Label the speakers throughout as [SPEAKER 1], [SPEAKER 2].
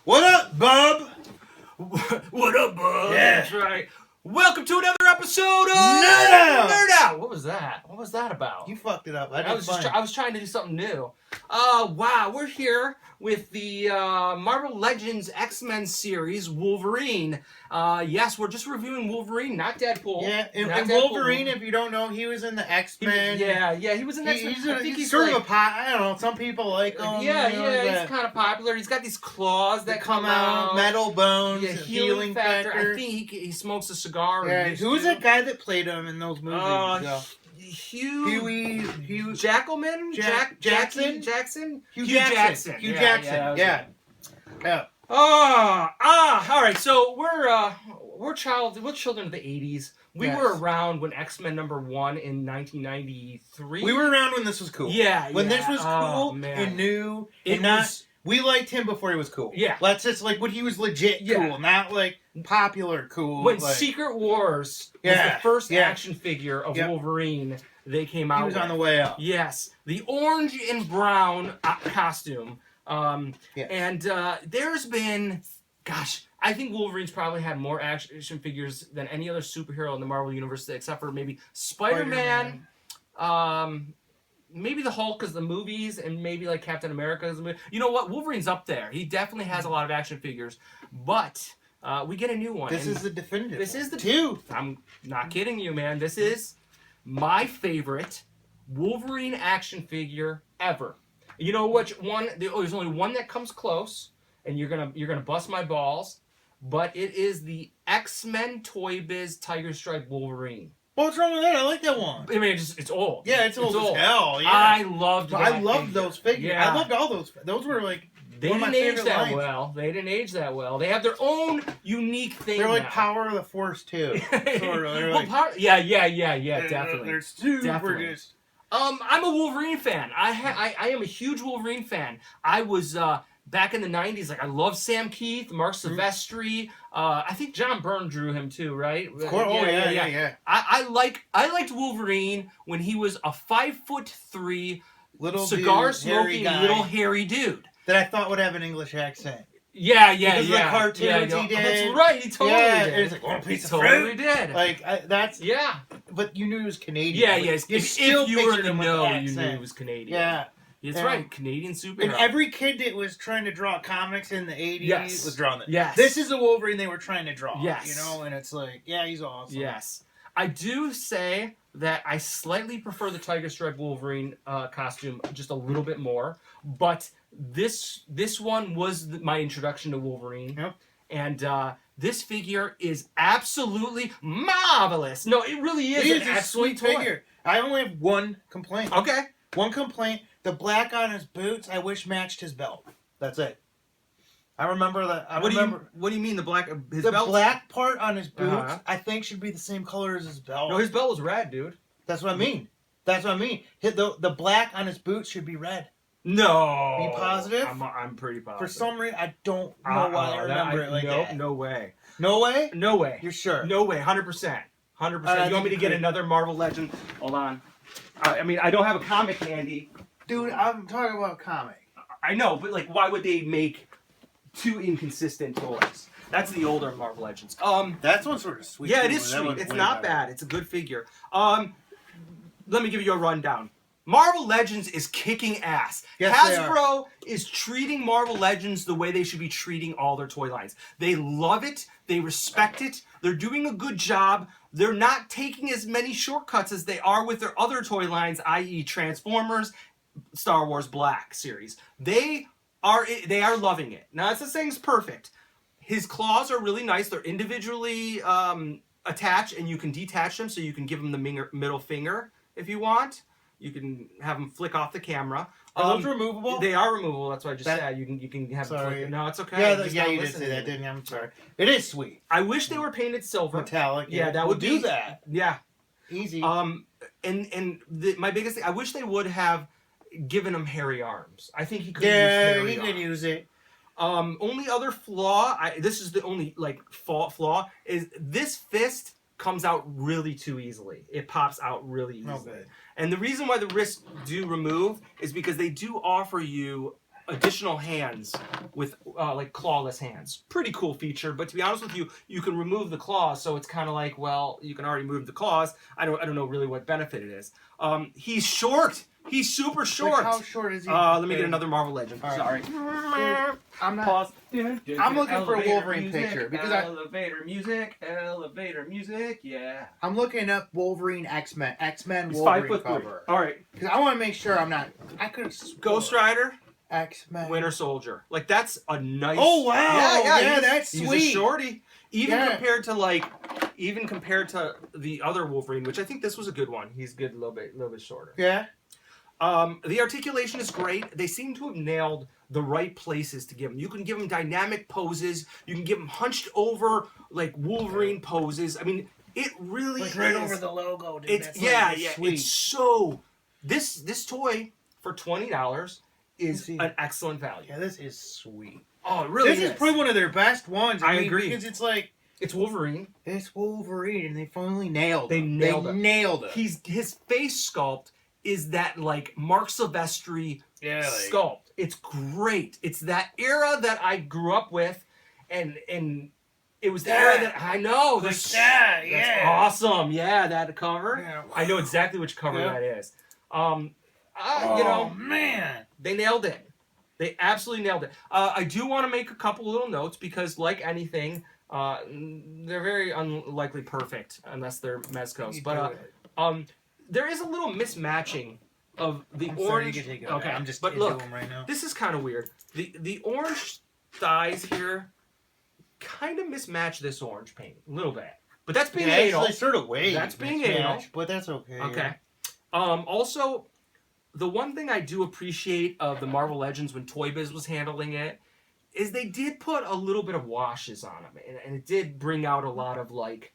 [SPEAKER 1] What up, bub?
[SPEAKER 2] What up, bub?
[SPEAKER 1] Yeah.
[SPEAKER 2] That's right. Welcome to another episode of
[SPEAKER 1] Nerd Out.
[SPEAKER 2] Nerd Out. What was that? What was that about?
[SPEAKER 1] You fucked it up. I
[SPEAKER 2] was trying to do something new. Wow, we're here with the Marvel Legends X-Men series, Wolverine. Yes, we're just reviewing Wolverine, not Deadpool.
[SPEAKER 1] Yeah, and
[SPEAKER 2] Not
[SPEAKER 1] Wolverine,
[SPEAKER 2] Deadpool.
[SPEAKER 1] if you don't know, he was in the X-Men.
[SPEAKER 2] He was in the X-Men. I think
[SPEAKER 1] He's sort
[SPEAKER 2] like,
[SPEAKER 1] of a pot. I don't know. Some people like him.
[SPEAKER 2] He's kind of popular. He's got these claws that
[SPEAKER 1] come out, metal bones,
[SPEAKER 2] healing factor. I think he smokes a cigar.
[SPEAKER 1] Yeah, who was that guy that played him in those movies?
[SPEAKER 2] Hugh Jackman?
[SPEAKER 1] Jackson?
[SPEAKER 2] Hugh Jackson.
[SPEAKER 1] Hugh Jackson. Yeah.
[SPEAKER 2] All right. So we're children of the '80s. We were around when X-Men #1 in 1993.
[SPEAKER 1] We were around when this was cool. When this was cool and new, we liked him before he was cool.
[SPEAKER 2] Yeah.
[SPEAKER 1] Let's just when he was legit cool, not like popular cool.
[SPEAKER 2] When Secret Wars was the first action figure of Wolverine, they came out.
[SPEAKER 1] He was on the way up.
[SPEAKER 2] Yes, the orange and brown costume. And there's been, I think Wolverine's probably had more action figures than any other superhero in the Marvel Universe, except for maybe Spider-Man. Maybe the Hulk because the movies, and maybe like Captain America. You know what? Wolverine's up there. He definitely has a lot of action figures, but we get a new one.
[SPEAKER 1] This is the definitive.
[SPEAKER 2] This is the
[SPEAKER 1] two.
[SPEAKER 2] I'm not kidding you, man. This is my favorite Wolverine action figure ever. You know which one? There's only one that comes close, and you're gonna bust my balls. But it is the X-Men Toy Biz Tiger Stripe Wolverine.
[SPEAKER 1] What's wrong with that? I like that one.
[SPEAKER 2] I mean, it's old.
[SPEAKER 1] Yeah, it's old as hell. Yeah.
[SPEAKER 2] I loved
[SPEAKER 1] those figures.
[SPEAKER 2] Yeah.
[SPEAKER 1] I loved all those. Those were like
[SPEAKER 2] they
[SPEAKER 1] one
[SPEAKER 2] didn't
[SPEAKER 1] of my
[SPEAKER 2] age
[SPEAKER 1] favorite
[SPEAKER 2] that
[SPEAKER 1] lines.
[SPEAKER 2] well. They didn't age that well. They have their own unique thing.
[SPEAKER 1] They're like
[SPEAKER 2] now.
[SPEAKER 1] Power of the Force too. Sort of. They're like,
[SPEAKER 2] Definitely.
[SPEAKER 1] They're super
[SPEAKER 2] Definitely.
[SPEAKER 1] just.
[SPEAKER 2] I'm a Wolverine fan. I am a huge Wolverine fan. I was back in the 90s. Like I love Sam Keith, Mark Silvestri. I think John Byrne drew him too, right?
[SPEAKER 1] Of course. Yeah.
[SPEAKER 2] I liked Wolverine when he was a 5'3"
[SPEAKER 1] little
[SPEAKER 2] cigar
[SPEAKER 1] dude,
[SPEAKER 2] smoking little hairy dude
[SPEAKER 1] that I thought would have an English accent.
[SPEAKER 2] Yeah.
[SPEAKER 1] Because the cartoons he did.
[SPEAKER 2] That's right. He totally did.
[SPEAKER 1] It was like one piece of
[SPEAKER 2] totally
[SPEAKER 1] fruit.
[SPEAKER 2] did.
[SPEAKER 1] Like that's But you knew he was Canadian.
[SPEAKER 2] Yeah. If you were in the know, you knew he was Canadian.
[SPEAKER 1] Yeah.
[SPEAKER 2] That's right, Canadian superhero.
[SPEAKER 1] And every kid that was trying to draw comics in the 80s was drawing it.
[SPEAKER 2] Yes.
[SPEAKER 1] This is the Wolverine they were trying to draw.
[SPEAKER 2] Yes.
[SPEAKER 1] You know, and it's like, he's awesome.
[SPEAKER 2] Yes. I do say that I slightly prefer the Tiger Stripe Wolverine costume just a little bit more, but this one was my introduction to Wolverine.
[SPEAKER 1] Yep.
[SPEAKER 2] And this figure is absolutely marvelous. No, it really is.
[SPEAKER 1] It is a sweet figure. I only have one complaint.
[SPEAKER 2] Okay.
[SPEAKER 1] One complaint. The black on his boots, I wish matched his belt. That's it. I remember that.
[SPEAKER 2] What do you mean the black? His
[SPEAKER 1] the
[SPEAKER 2] belt?
[SPEAKER 1] black part on his boots, I think, should be the same color as his belt.
[SPEAKER 2] No, his belt was red, dude.
[SPEAKER 1] That's what I mean. The black on his boots should be red.
[SPEAKER 2] No.
[SPEAKER 1] Are you positive?
[SPEAKER 2] I'm pretty positive.
[SPEAKER 1] For some reason, I don't know why I remember it like that.
[SPEAKER 2] No way.
[SPEAKER 1] No way?
[SPEAKER 2] No way.
[SPEAKER 1] You're sure?
[SPEAKER 2] No way. 100%. 100%. You want me to get another Marvel Legend? Hold on. I mean, I don't have a comic handy.
[SPEAKER 1] Dude, I'm talking about comic.
[SPEAKER 2] I know, but like, why would they make two inconsistent toys? That's the older Marvel Legends.
[SPEAKER 1] That's one sort of sweet.
[SPEAKER 2] Yeah, it is sweet. It's not bad. It's a good figure. Let me give you a rundown. Marvel Legends is kicking ass.
[SPEAKER 1] Yes,
[SPEAKER 2] Hasbro is treating Marvel Legends the way they should be treating all their toy lines. They love it. They respect it. They're doing a good job. They're not taking as many shortcuts as they are with their other toy lines, i.e. Transformers, Star Wars Black series. They are loving it. Now, it's not saying it's perfect. His claws are really nice. They're individually attached, and you can detach them, so you can give him the middle finger if you want. You can have them flick off the camera.
[SPEAKER 1] Are those removable?
[SPEAKER 2] They are removable. That's what I just said. You can have them flick. No, it's okay.
[SPEAKER 1] Yeah, you did say that, didn't you? I'm sorry. It is sweet.
[SPEAKER 2] I wish they were painted silver.
[SPEAKER 1] Metallic.
[SPEAKER 2] Yeah, that would
[SPEAKER 1] do that.
[SPEAKER 2] Yeah.
[SPEAKER 1] Easy.
[SPEAKER 2] My biggest thing, I wish they would have given him hairy arms. I think he could use
[SPEAKER 1] hairy
[SPEAKER 2] arms.
[SPEAKER 1] He could use it.
[SPEAKER 2] Only other flaw, this is the only flaw, is this fist comes out really too easily. It pops out really easily.
[SPEAKER 1] Okay.
[SPEAKER 2] And the reason why the wrists do remove is because they do offer you additional hands with like clawless hands. Pretty cool feature, but to be honest with you, you can remove the claws, so it's kind of like, well, you can already move the claws. I don't know really what benefit it is. He's short. He's super short.
[SPEAKER 1] Like, how short is he?
[SPEAKER 2] Let me get another Marvel Legend.
[SPEAKER 1] All
[SPEAKER 2] Sorry.
[SPEAKER 1] right. Dude, I'm not.
[SPEAKER 2] Pause.
[SPEAKER 1] I'm looking for a Wolverine
[SPEAKER 2] music,
[SPEAKER 1] picture because
[SPEAKER 2] elevator music, yeah.
[SPEAKER 1] I'm looking up Wolverine X-Men
[SPEAKER 2] He's
[SPEAKER 1] Wolverine
[SPEAKER 2] 5'3".
[SPEAKER 1] cover.
[SPEAKER 2] All right.
[SPEAKER 1] Because I want to make sure I'm not. I could
[SPEAKER 2] Ghost Rider,
[SPEAKER 1] X-Men.
[SPEAKER 2] Winter Soldier. Like that's a nice.
[SPEAKER 1] Oh wow! Yeah, that's
[SPEAKER 2] he's
[SPEAKER 1] sweet.
[SPEAKER 2] a shorty. Even
[SPEAKER 1] Yeah.
[SPEAKER 2] compared to the other Wolverine, which I think this was a good one. He's good, a little bit shorter.
[SPEAKER 1] Yeah.
[SPEAKER 2] The articulation is great. They seem to have nailed the right places to give him. You can give him dynamic poses. You can give him hunched over like Wolverine poses. I mean, it really
[SPEAKER 1] Like
[SPEAKER 2] is.
[SPEAKER 1] right over the logo, dude.
[SPEAKER 2] It's
[SPEAKER 1] That's
[SPEAKER 2] yeah.
[SPEAKER 1] sweet.
[SPEAKER 2] It's so. This toy for $20 is an excellent value.
[SPEAKER 1] Yeah, this is sweet.
[SPEAKER 2] Oh, it really is.
[SPEAKER 1] This is probably one of their best ones.
[SPEAKER 2] I
[SPEAKER 1] mean,
[SPEAKER 2] agree.
[SPEAKER 1] Because it's like
[SPEAKER 2] It's Wolverine.
[SPEAKER 1] it's Wolverine, and they finally nailed.
[SPEAKER 2] They
[SPEAKER 1] him.
[SPEAKER 2] nailed
[SPEAKER 1] they
[SPEAKER 2] him.
[SPEAKER 1] nailed it.
[SPEAKER 2] His face sculpt is that like Mark Silvestri sculpt. It's great. It's that era that I grew up with, and it was the era that I know.
[SPEAKER 1] Like
[SPEAKER 2] That's awesome. Yeah, that cover.
[SPEAKER 1] Yeah.
[SPEAKER 2] I know exactly which cover that is. You know,
[SPEAKER 1] man,
[SPEAKER 2] they nailed it. They absolutely nailed it. I do want to make a couple little notes because, like anything, they're very unlikely perfect unless they're Mezcos. But there is a little mismatching of the orange.
[SPEAKER 1] Sorry, you can take it away.
[SPEAKER 2] Okay,
[SPEAKER 1] I'm just
[SPEAKER 2] but
[SPEAKER 1] into
[SPEAKER 2] look,
[SPEAKER 1] them right now.
[SPEAKER 2] this is kind of weird. The orange thighs here kind of mismatch this orange paint a little bit, but that's being anal.
[SPEAKER 1] Actually, sort of way.
[SPEAKER 2] That's being anal,
[SPEAKER 1] but that's okay.
[SPEAKER 2] Okay. Also, the one thing I do appreciate of the Marvel Legends when Toy Biz was handling it is they did put a little bit of washes on him, and it did bring out a lot of like.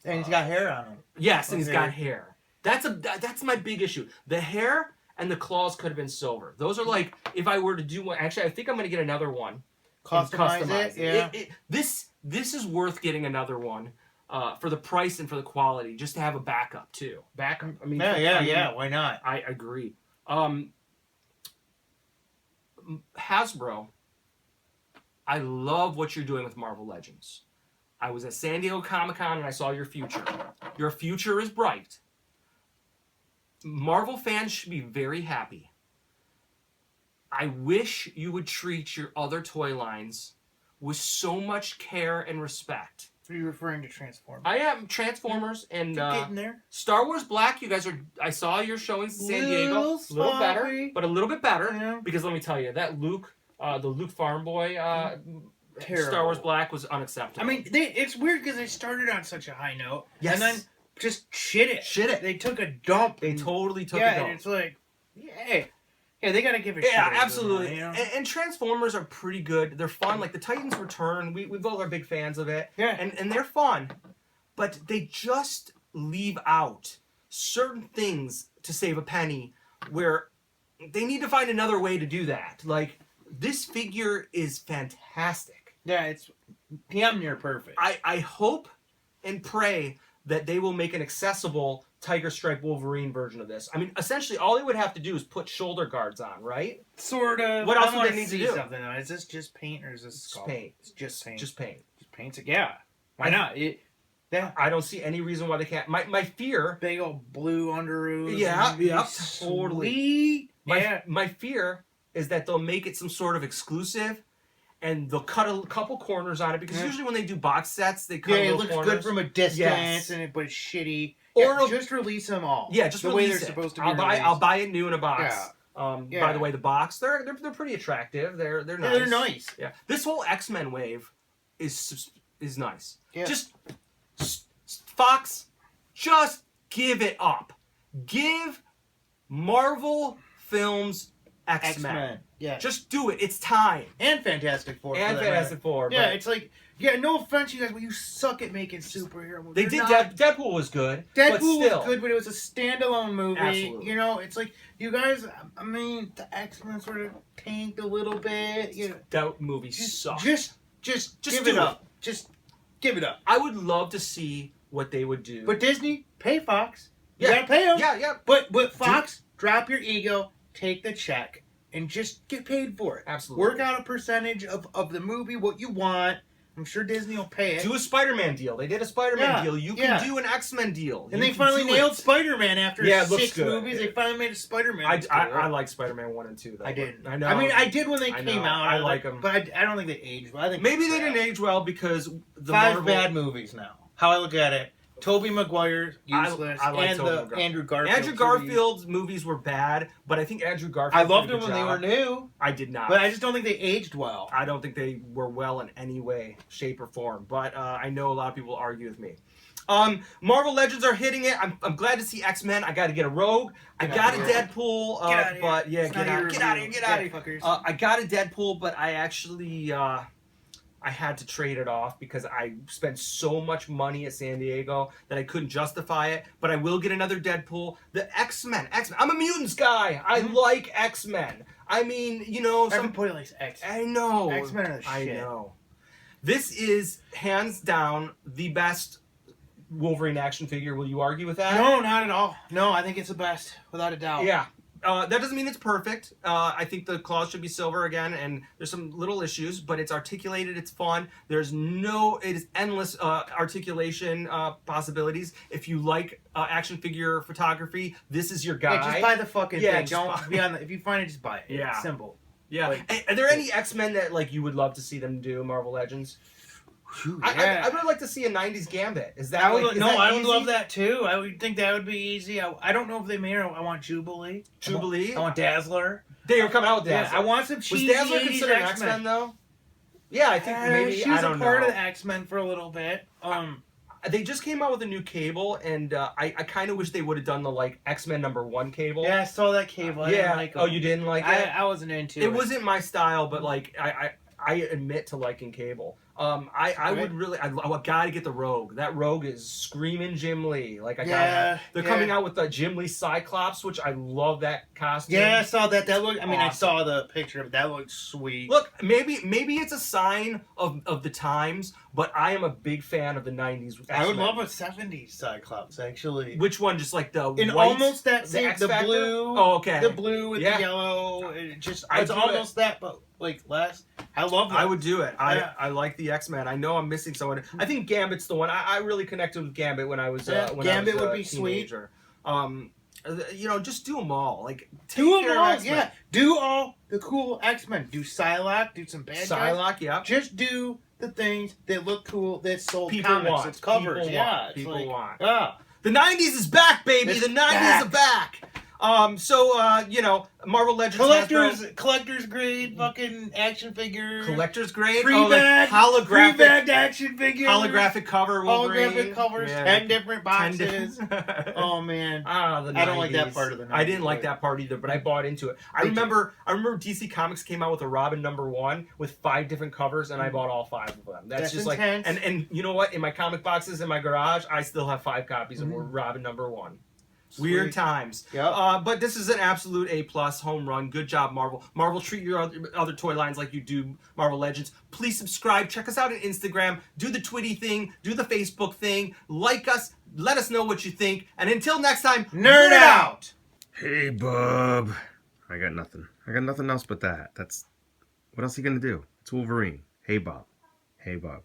[SPEAKER 1] And he's got hair on him.
[SPEAKER 2] Yes, and he's got hair. That's my big issue. The hair and the claws could have been silver. Those are like if I were to do one. Actually, I think I'm going to get another one.
[SPEAKER 1] Customize it. Yeah.
[SPEAKER 2] This is worth getting another one for the price and for the quality, just to have a backup too. Backup. I mean.
[SPEAKER 1] Yeah. Why not?
[SPEAKER 2] I agree. Hasbro, I love what you're doing with Marvel Legends. I was at San Diego Comic-Con and I saw your future. Your future is bright. Marvel fans should be very happy. I wish you would treat your other toy lines with so much care and respect.
[SPEAKER 1] Are you referring to Transformers?
[SPEAKER 2] I am Transformers and
[SPEAKER 1] getting there.
[SPEAKER 2] Star Wars Black. You guys are. I saw your showings in San Diego. A little better, but a little bit better.
[SPEAKER 1] Yeah.
[SPEAKER 2] Because let me tell you, that Luke, the Luke Farm Boy,
[SPEAKER 1] Terrible.
[SPEAKER 2] Star Wars Black was unacceptable.
[SPEAKER 1] I mean, it's weird because they started on such a high note,
[SPEAKER 2] Yes.
[SPEAKER 1] and then just shit it. They took a dump.
[SPEAKER 2] they totally took
[SPEAKER 1] yeah,
[SPEAKER 2] it
[SPEAKER 1] and it's like, yeah, they gotta give it.
[SPEAKER 2] Yeah,
[SPEAKER 1] shit
[SPEAKER 2] absolutely.
[SPEAKER 1] you know?
[SPEAKER 2] And Transformers are pretty good. They're fun. Like the Titans Return, we both are big fans of it.
[SPEAKER 1] Yeah.
[SPEAKER 2] And they're fun, but they just leave out certain things to save a penny, where they need to find another way to do that. Like this figure is fantastic.
[SPEAKER 1] Yeah, it's damn near perfect.
[SPEAKER 2] I hope and pray that they will make an accessible Tiger Stripe Wolverine version of this. I mean, essentially, all they would have to do is put shoulder guards on, right?
[SPEAKER 1] Sort of.
[SPEAKER 2] What else
[SPEAKER 1] I
[SPEAKER 2] would they
[SPEAKER 1] wanna
[SPEAKER 2] need to
[SPEAKER 1] see
[SPEAKER 2] do?
[SPEAKER 1] Something though. Is this just paint or is this
[SPEAKER 2] Just
[SPEAKER 1] sculpt?
[SPEAKER 2] paint.
[SPEAKER 1] It's just paint.
[SPEAKER 2] Just paint.
[SPEAKER 1] Just paints it. Yeah. Why not? Yeah.
[SPEAKER 2] I don't see any reason why they can't. My fear.
[SPEAKER 1] Big old blue underoos.
[SPEAKER 2] Yeah,
[SPEAKER 1] and
[SPEAKER 2] yeah,
[SPEAKER 1] sweet.
[SPEAKER 2] totally.
[SPEAKER 1] Yeah.
[SPEAKER 2] My fear is that they'll make it some sort of exclusive, and they'll cut a couple corners on it because usually when they do box sets, they cut
[SPEAKER 1] Yeah, it
[SPEAKER 2] little
[SPEAKER 1] looks
[SPEAKER 2] corners.
[SPEAKER 1] good from a distance,
[SPEAKER 2] Yes.
[SPEAKER 1] but it's shitty.
[SPEAKER 2] Or
[SPEAKER 1] just release them all.
[SPEAKER 2] Yeah, just
[SPEAKER 1] the way
[SPEAKER 2] release
[SPEAKER 1] they're
[SPEAKER 2] it.
[SPEAKER 1] supposed to be.
[SPEAKER 2] I'll buy it new in a box.
[SPEAKER 1] Yeah.
[SPEAKER 2] By the way, the box they're pretty attractive. They're nice.
[SPEAKER 1] Yeah, they're nice.
[SPEAKER 2] Yeah, this whole X-Men wave is nice.
[SPEAKER 1] Yeah.
[SPEAKER 2] Just Fox, just give it up. Give Marvel Films X-Men.
[SPEAKER 1] Yeah.
[SPEAKER 2] Just do it. It's time.
[SPEAKER 1] And Fantastic Four.
[SPEAKER 2] And
[SPEAKER 1] for that
[SPEAKER 2] Fantastic
[SPEAKER 1] matter.
[SPEAKER 2] Four.
[SPEAKER 1] Yeah,
[SPEAKER 2] but
[SPEAKER 1] it's like, no offense, you guys, but you suck at making superhero movies.
[SPEAKER 2] they
[SPEAKER 1] You're
[SPEAKER 2] did.
[SPEAKER 1] not-
[SPEAKER 2] Deadpool was good.
[SPEAKER 1] Deadpool
[SPEAKER 2] but still,
[SPEAKER 1] was good, but it was a standalone movie.
[SPEAKER 2] Absolutely.
[SPEAKER 1] You know, it's like, you guys, I mean, the X-Men sort of tanked a little bit. You know,
[SPEAKER 2] That movie sucked.
[SPEAKER 1] Just give
[SPEAKER 2] do
[SPEAKER 1] it up. Just give it up.
[SPEAKER 2] I would love to see what they would do.
[SPEAKER 1] But Disney, pay Fox. You
[SPEAKER 2] Yeah.
[SPEAKER 1] gotta pay them.
[SPEAKER 2] Yeah.
[SPEAKER 1] But Fox, drop your ego, take the check, and just get paid for it.
[SPEAKER 2] Absolutely.
[SPEAKER 1] Work out a percentage of the movie, what you want. I'm sure Disney will pay it.
[SPEAKER 2] Do a Spider-Man deal. They did a Spider-Man deal. You can do an X-Men deal.
[SPEAKER 1] And they finally nailed Spider-Man after 6 movies. They finally made a Spider-Man.
[SPEAKER 2] I like Spider-Man 1 and 2, though.
[SPEAKER 1] I didn't.
[SPEAKER 2] I know.
[SPEAKER 1] I mean, I did when they came out.
[SPEAKER 2] I like them.
[SPEAKER 1] But I don't think they aged well. I think
[SPEAKER 2] maybe they didn't age well because the
[SPEAKER 1] 5 bad movies now. How I look at it. Tobey Maguire, useless.
[SPEAKER 2] I like
[SPEAKER 1] and
[SPEAKER 2] Tobey Maguire.
[SPEAKER 1] Andrew Garfield.
[SPEAKER 2] Andrew Garfield's movies were bad, but I think Andrew Garfield.
[SPEAKER 1] I loved them when they were new.
[SPEAKER 2] I did not.
[SPEAKER 1] But I just don't think they aged well.
[SPEAKER 2] I don't think they were well in any way, shape, or form. But I know a lot of people argue with me. Marvel Legends are hitting it. I'm glad to see X-Men. I got to get a Rogue. I got a Deadpool. But yeah, get out of here. I got a Deadpool, but I actually I had to trade it off because I spent so much money at San Diego that I couldn't justify it. But I will get another Deadpool. The X-Men. I'm a mutants guy. I like X-Men. I mean, you know,
[SPEAKER 1] everybody likes X-Men.
[SPEAKER 2] I know.
[SPEAKER 1] X-Men are the shit.
[SPEAKER 2] I know. This is hands down the best Wolverine action figure. Will you argue with that?
[SPEAKER 1] No, not at all. No, I think it's the best, without a doubt.
[SPEAKER 2] Yeah. That doesn't mean it's perfect. I think the claws should be silver again, and there's some little issues, but it's articulated, it's fun. It is endless articulation possibilities. If you like action figure photography, this is your guy.
[SPEAKER 1] Yeah, just buy the fucking thing. Don't be on the, if you find it, just buy it.
[SPEAKER 2] Yeah.
[SPEAKER 1] It's simple.
[SPEAKER 2] Yeah. Are there any X-Men that like you would love to see them do, Marvel Legends? I would like to see a 90s Gambit. Is that
[SPEAKER 1] I would
[SPEAKER 2] easy?
[SPEAKER 1] love that too. I would think that would be easy. I don't know if they made it. I want Jubilee. I want Dazzler.
[SPEAKER 2] They were coming out with Dazzler.
[SPEAKER 1] Yeah, I want some cheesy.
[SPEAKER 2] Was Dazzler considered X-Men though? Yeah, I think maybe.
[SPEAKER 1] She was a part of the X-Men for a little bit.
[SPEAKER 2] They just came out with a new Cable, and I kind of wish they would have done the like X-Men #1 Cable.
[SPEAKER 1] Yeah, I saw that Cable. I didn't like
[SPEAKER 2] oh, you didn't like it?
[SPEAKER 1] I wasn't into it.
[SPEAKER 2] It wasn't my style, but like I admit to liking Cable. I would really. I gotta get the Rogue. That Rogue is screaming Jim Lee. Like they're coming out with the Jim Lee Cyclops, which I love that costume.
[SPEAKER 1] Yeah, I saw that. That looked. I mean,
[SPEAKER 2] awesome.
[SPEAKER 1] I saw the picture of it. That looked sweet.
[SPEAKER 2] Look, maybe it's a sign of the times, but I am a big fan of the '90s.
[SPEAKER 1] I would love a '70s Cyclops, actually.
[SPEAKER 2] Which one? Just like the
[SPEAKER 1] in
[SPEAKER 2] white,
[SPEAKER 1] almost that same the blue.
[SPEAKER 2] Oh, okay.
[SPEAKER 1] The blue with the yellow. It's almost that, but like less. I love that.
[SPEAKER 2] I would do it. I like the X-Men. I know I'm missing someone. I think Gambit's the one. I really connected with Gambit when I was
[SPEAKER 1] Gambit would be
[SPEAKER 2] teenager. Sweet. You know, just do them all. Like
[SPEAKER 1] do them all. Yeah, do all the cool X-Men. Do Psylocke. Do some bad guys.
[SPEAKER 2] Psylocke, yeah.
[SPEAKER 1] Just do the things that look cool. That sold
[SPEAKER 2] people
[SPEAKER 1] comics.
[SPEAKER 2] Want.
[SPEAKER 1] It's covers.
[SPEAKER 2] People want.
[SPEAKER 1] Yeah.
[SPEAKER 2] The '90s is back, baby. The '90s are back. You know, Marvel Legends
[SPEAKER 1] collector's grade fucking action figure.
[SPEAKER 2] Collector's grade?
[SPEAKER 1] Pre-bagged action figure.
[SPEAKER 2] Holographic cover Wolverine.
[SPEAKER 1] Holographic covers, 10 different boxes. Oh man.
[SPEAKER 2] The 90s.
[SPEAKER 1] I don't like that part of the 90s.
[SPEAKER 2] I didn't like that part either, but I bought into it. I remember DC Comics came out with a Robin #1 with 5 different covers, and I bought all 5 of them. That's just
[SPEAKER 1] intense.
[SPEAKER 2] like and you know what? In my comic boxes in my garage, I still have 5 copies of Robin #1.
[SPEAKER 1] Sweet.
[SPEAKER 2] Weird times.
[SPEAKER 1] Yep.
[SPEAKER 2] But this is an absolute A+ home run. Good job, Marvel. Marvel, treat your other toy lines like you do Marvel Legends. Please subscribe. Check us out on Instagram. Do the Twitty thing. Do the Facebook thing. Like us. Let us know what you think. And until next time, nerd out!
[SPEAKER 3] Hey, bub. I got nothing. I got nothing else but that. What else are you going to do? It's Wolverine. Hey, Bob. Hey, Bob.